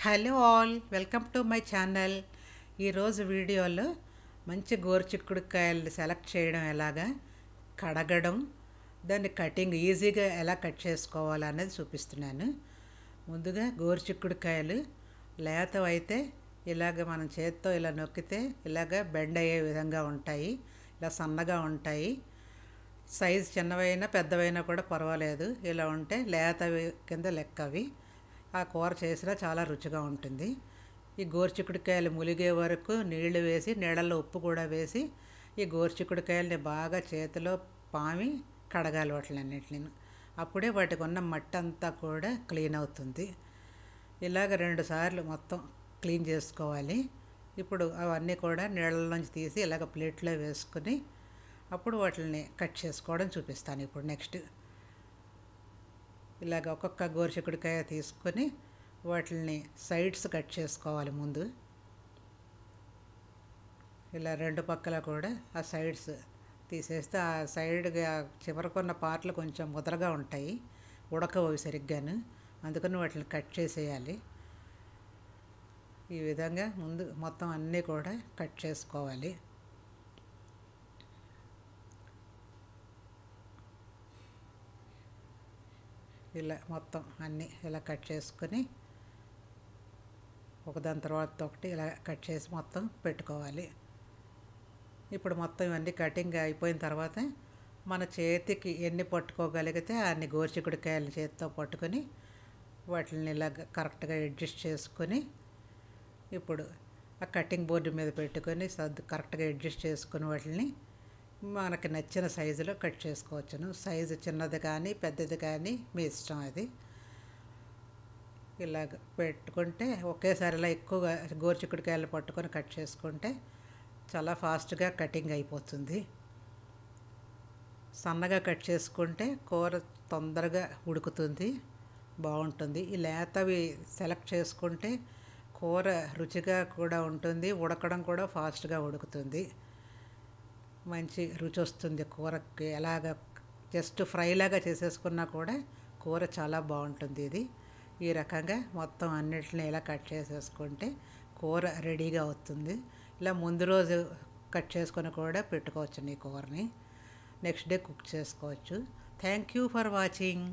Hello all, welcome to my channel. ఈరోజు వీడియోలో మంచి గోరుచిక్కుడుకాయలు సెలెక్ట్ చేయడం ఎలాగా, కడగడం, దాన్ని కటింగ్ ఈజీగా ఎలా కట్ చేసుకోవాలనేది చూపిస్తున్నాను. ముందుగా గోరుచిక్కుడుకాయలు లేతవైతే ఇలాగ మనం చేత్తో ఇలా నొక్కితే ఇలాగ బెండ్ అయ్యే విధంగా ఉంటాయి, ఇలా సన్నగా ఉంటాయి. సైజు చిన్నవైనా పెద్దవైనా కూడా పర్వాలేదు, ఇలా ఉంటే లేతవి కింద లెక్క అవి. ఆ కూర చేసినా చాలా రుచిగా ఉంటుంది. ఈ గోరుచిక్కుడుకాయలు ములిగే వరకు నీళ్లు వేసి, నీళ్ళల్లో ఉప్పు కూడా వేసి ఈ గోరుచిక్కుడుకాయలని బాగా చేతిలో పామి కడగాలి వాటిలన్నిటిని. అప్పుడే వాటికి ఉన్న మట్టి అంతా కూడా క్లీన్ అవుతుంది. ఇలాగ 2 సార్లు మొత్తం క్లీన్ చేసుకోవాలి. ఇప్పుడు అవన్నీ కూడా నీళ్ళలోంచి తీసి ఇలాగ ప్లేట్లో వేసుకుని అప్పుడు వాటిని కట్ చేసుకోవడం చూపిస్తాను. ఇప్పుడు నెక్స్ట్ ఇలాగ ఒక్కొక్క గోరుచిక్కుడుకాయ తీసుకొని వాటిని సైడ్స్ కట్ చేసుకోవాలి. ముందు ఇలా 2 పక్కల కూడా ఆ సైడ్స్ తీసేస్తే ఆ సైడ్గా చివరకున్న పార్ట్లు కొంచెం ముదరగా ఉంటాయి, ఉడకవు అవి సరిగ్గాను. అందుకని వాటిని కట్ చేసేయాలి. ఈ విధంగా ముందు మొత్తం అన్నీ కూడా కట్ చేసుకోవాలి. ఇలా మొత్తం అన్నీ ఇలా కట్ చేసుకొని ఒకదాని తర్వాత ఒకటి ఇలా కట్ చేసి మొత్తం పెట్టుకోవాలి. ఇప్పుడు మొత్తం ఇవన్నీ కటింగ్ అయిపోయిన తర్వాత మన చేతికి ఎన్ని పట్టుకోగలిగితే అన్ని గోరుచిక్కుడుకాయలు చేతితో పట్టుకొని వాటిని ఇలా కరెక్ట్గా అడ్జస్ట్ చేసుకొని ఇప్పుడు ఆ కటింగ్ బోర్డు మీద పెట్టుకొని కరెక్ట్గా అడ్జస్ట్ చేసుకుని వాటిని మనకి నచ్చిన సైజులో కట్ చేసుకోవచ్చును. సైజు చిన్నది కానీ పెద్దది కానీ మీ ఇష్టం అది. ఇలాగ పెట్టుకుంటే ఒకేసారి ఇలా ఎక్కువగా గోరుచిక్కుడుకాయలు పట్టుకొని కట్ చేసుకుంటే చాలా ఫాస్ట్గా కటింగ్ అయిపోతుంది. సన్నగా కట్ చేసుకుంటే కూర తొందరగా ఉడుకుతుంది, బాగుంటుంది. ఈ లేతవి సెలెక్ట్ చేసుకుంటే కూర రుచిగా కూడా ఉంటుంది, ఉడకడం కూడా ఫాస్ట్గా ఉడుకుతుంది, మంచి రుచి వస్తుంది కూరకి. ఎలాగ జస్ట్ ఫ్రైలాగా చేసేసుకున్నా కూడా కూర చాలా బాగుంటుంది. ఇది ఈ రకంగా మొత్తం అన్నిటిని ఇలా కట్ చేసేసుకుంటే కూర రెడీగా అవుతుంది. ఇలా ముందు రోజు కట్ చేసుకొని కూడా పెట్టుకోవచ్చు ఈ కూరని, నెక్స్ట్ డే కుక్ చేసుకోవచ్చు. Thank you for watching.